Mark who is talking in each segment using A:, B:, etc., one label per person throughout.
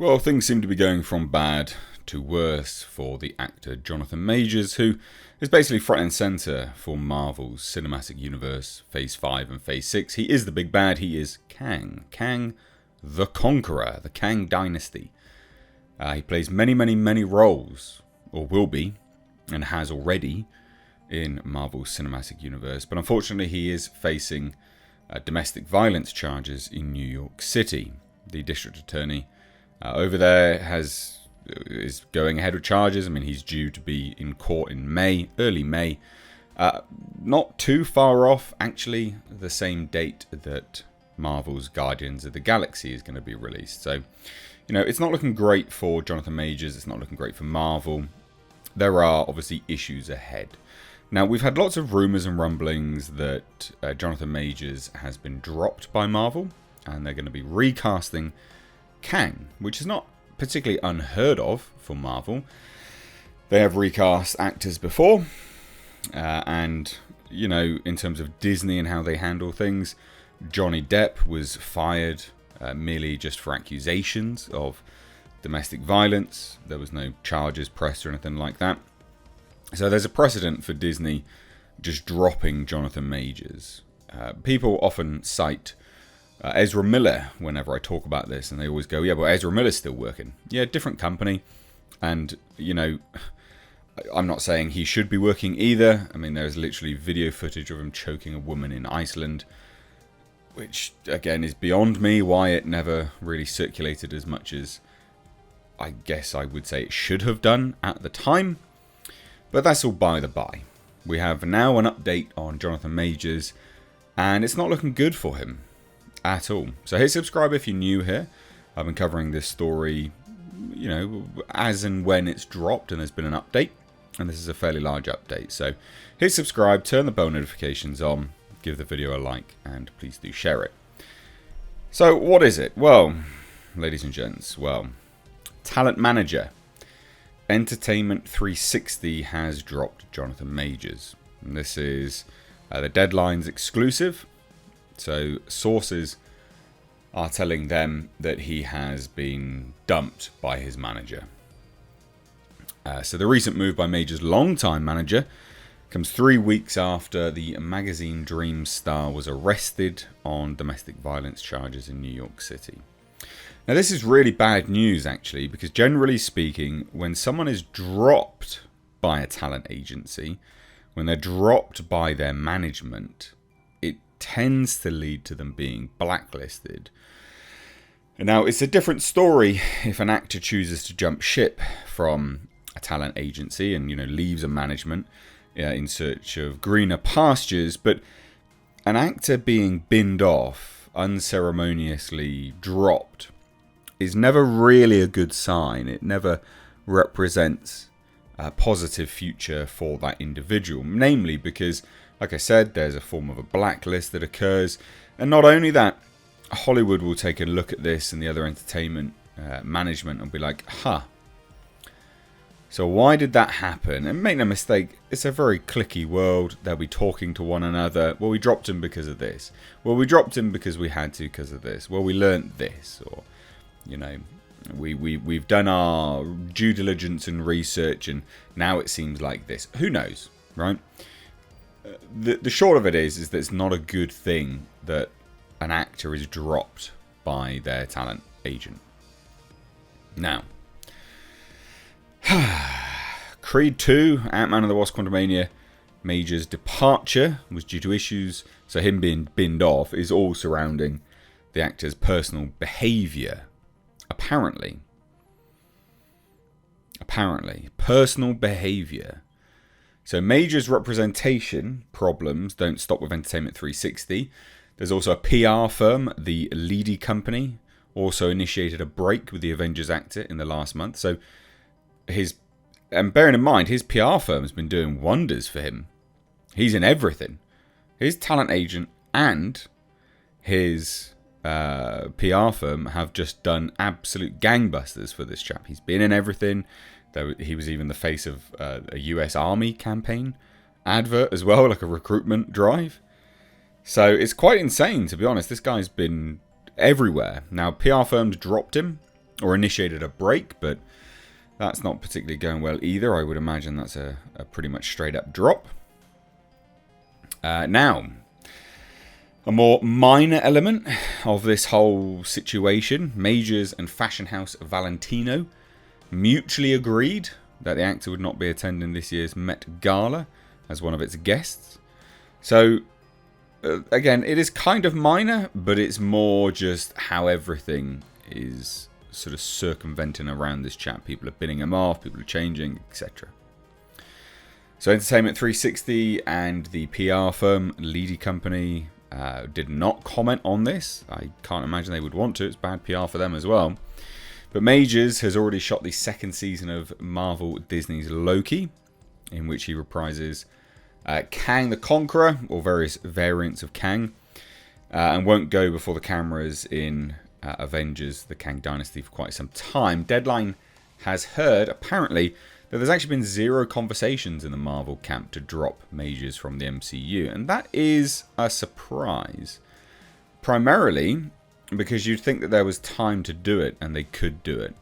A: Well, things seem to be going from bad to worse for the actor Jonathan Majors, who is basically front and centre for Marvel's Cinematic Universe Phase 5 and Phase 6. He is the big bad, he is Kang. Kang the Conqueror, the Kang Dynasty. He plays many roles, or will be, and has already, in Marvel's Cinematic Universe. But unfortunately, he is facing domestic violence charges in New York City. The district attorney over there is going ahead with charges. I mean, he's due to be in court in May, early May. Not too far off, actually, the same date that Marvel's Guardians of the Galaxy is going to be released. So, you know, it's not looking great for Jonathan Majors. It's not looking great for Marvel. There are obviously issues ahead. Now, we've had lots of rumours and rumblings that Jonathan Majors has been dropped by Marvel, and they're going to be recasting Kang, which is not particularly unheard of for Marvel. They have recast actors before, and, you know, in terms of Disney and how they handle things, Johnny Depp was fired merely just for accusations of domestic violence. There was no charges pressed or anything like that. So there's a precedent for Disney just dropping Jonathan Majors. People often cite Ezra Miller whenever I talk about this, and they always go, yeah, but Ezra Miller's still working. Yeah, different company. And, you know, I'm not saying he should be working either. I mean, there's literally video footage of him choking a woman in Iceland, which, again, is beyond me why it never really circulated as much as I guess I would say it should have done at the time. But that's all by the by. We have now an update on Jonathan Majors, and it's not looking good for him at all. So hit subscribe if you're new here. I've been covering this story, you know, as and when it's dropped, and there's been an update, and this is a fairly large update. So hit subscribe, turn the bell notifications on, give the video a like, and please do share it. So what is it? Well, ladies and gents, well, Talent Manager Entertainment 360 has dropped Jonathan Majors. And this is the Deadline's exclusive. So sources are telling them that he has been dumped by his manager. So the recent move by Majors' longtime manager comes 3 weeks after the magazine Dream star was arrested on domestic violence charges in New York City. Now, this is really bad news, actually, because generally speaking, when someone is dropped by a talent agency, when they're dropped by their management, it tends to lead to them being blacklisted. And now, it's a different story if an actor chooses to jump ship from a talent agency and, you know, leaves a management in search of greener pastures, but an actor being binned off, unceremoniously dropped, is never really a good sign. It never represents a positive future for that individual. Namely because, like I said, there's a form of a blacklist that occurs. And not only that, Hollywood will take a look at this and the other entertainment management and be like, so why did that happen? And make no mistake, it's a very cliquey world. They'll be talking to one another. Well, we dropped him because of this. Well, we dropped him because we had to because of this. Well, we learnt this. Or, you know, we've done our due diligence and research, and now it seems like this. Who knows, right? The short of it is that it's not a good thing that an actor is dropped by their talent agent. Now, Creed 2, Ant-Man and the Wasp: Quantumania, Major's departure was due to issues, so him being binned off is all surrounding the actor's personal behaviour. Apparently, personal behaviour. So Major's representation problems don't stop with Entertainment 360. There's also a PR firm, the Leedy Company, also initiated a break with the Avengers actor in the last month. So and bearing in mind, his PR firm has been doing wonders for him. He's in everything. His talent agent and his PR firm have just done absolute gangbusters for this chap. He's been in everything. He was even the face of a US Army campaign advert as well, like a recruitment drive. So it's quite insane, to be honest. This guy's been everywhere. Now, PR firms dropped him or initiated a break, but that's not particularly going well either. I would imagine that's a pretty much straight up drop. Now, a more minor element of this whole situation, Majors and fashion house Valentino mutually agreed that the actor would not be attending this year's Met Gala as one of its guests. So, again, it is kind of minor, but it's more just how everything is sort of circumventing around this chap. People are binning him off, people are changing, etc. So Entertainment 360 and the PR firm Leedy Company did not comment on this. I can't imagine they would want to. It's bad PR for them as well. But Majors has already shot the second season of Marvel Disney's Loki, in which he reprises Kang the Conqueror, or various variants of Kang, and won't go before the cameras in Avengers The Kang Dynasty for quite some time. Deadline has heard, apparently, that there's actually been 0 conversations in the Marvel camp to drop Majors from the MCU, and that is a surprise. Primarily because you'd think that there was time to do it, and they could do it.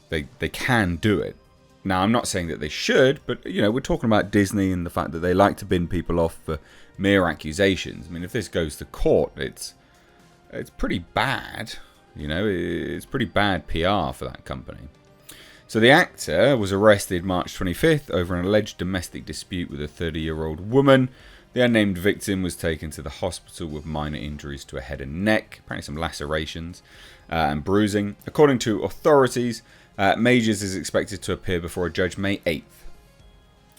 A: They can do it. Now, I'm not saying that they should, but, you know, we're talking about Disney and the fact that they like to bin people off for mere accusations. I mean, if this goes to court, it's pretty bad. You know, it's pretty bad PR for that company. So the actor was arrested March 25th over an alleged domestic dispute with a 30-year-old woman. The unnamed victim was taken to the hospital with minor injuries to her head and neck, apparently some lacerations and bruising. According to authorities, Majors is expected to appear before a judge May 8th.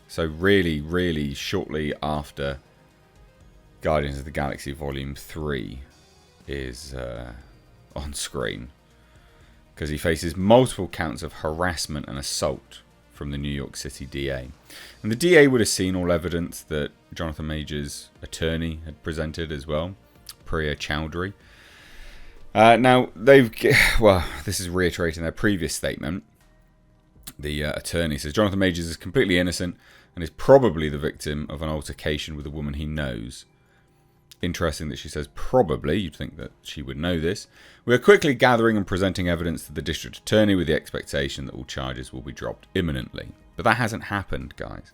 A: So really, really shortly after Guardians of the Galaxy Volume 3 is on screen. Because he faces multiple counts of harassment and assault from the New York City DA. And the DA would have seen all evidence that Jonathan Majors' attorney had presented as well, Priya Chowdhury. Now, this is reiterating their previous statement. The attorney says Jonathan Majors is completely innocent and is probably the victim of an altercation with a woman he knows. Interesting that she says probably. You'd think that she would know this. We are quickly gathering and presenting evidence to the district attorney with the expectation that all charges will be dropped imminently. But that hasn't happened, guys.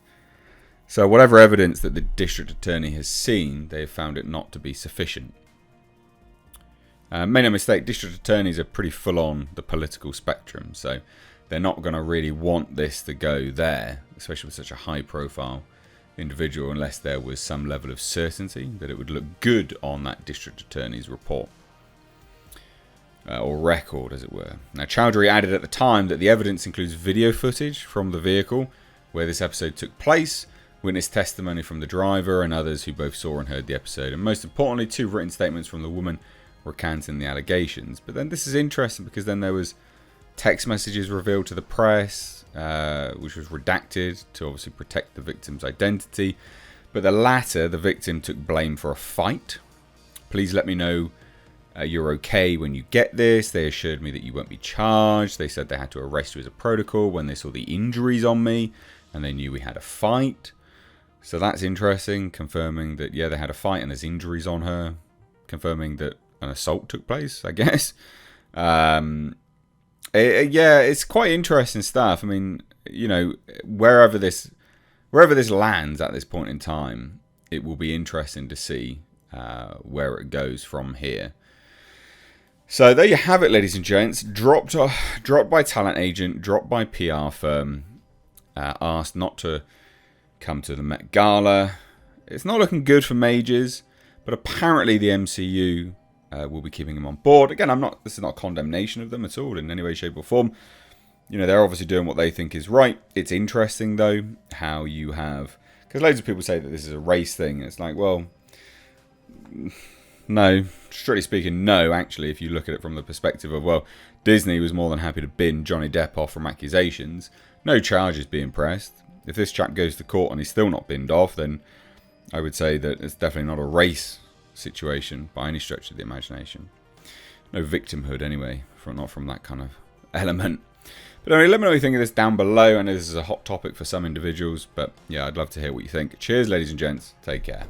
A: So whatever evidence that the district attorney has seen, they have found it not to be sufficient. Make no mistake, district attorneys are pretty full on the political spectrum, so they're not going to really want this to go there, especially with such a high profile individual, unless there was some level of certainty that it would look good on that district attorney's report. Or record, as it were. Now, Chowdhury added at the time that the evidence includes video footage from the vehicle where this episode took place, witness testimony from the driver and others who both saw and heard the episode, and most importantly, 2 written statements from the woman recanting the allegations. But then this is interesting because then there was text messages revealed to the press, which was redacted to obviously protect the victim's identity. But the latter, the victim took blame for a fight. Please let me know you're okay when you get this. They assured me that you won't be charged. They said they had to arrest you as a protocol when they saw the injuries on me and they knew we had a fight. So that's interesting, confirming that, yeah, they had a fight and there's injuries on her. Confirming that an assault took place, I guess. Yeah, it's quite interesting stuff. I mean, you know, wherever this lands at this point in time, it will be interesting to see where it goes from here. So there you have it, ladies and gents. Dropped by talent agent, dropped by PR firm, asked not to come to the Met Gala. It's not looking good for Majors, but apparently the MCU will be keeping him on board. Again, this is not condemnation of them at all in any way, shape or form. You know, they're obviously doing what they think is right. It's interesting, though, how you have... Because loads of people say that this is a race thing. It's like, well... No, strictly speaking, no, actually, if you look at it from the perspective of, well, Disney was more than happy to bin Johnny Depp off from accusations. No charges being pressed. If this chap goes to court and he's still not binned off, then I would say that it's definitely not a race situation by any stretch of the imagination. No victimhood, anyway, not from that kind of element. But anyway, let me know what you think of this down below. I know this is a hot topic for some individuals, but yeah, I'd love to hear what you think. Cheers, ladies and gents. Take care.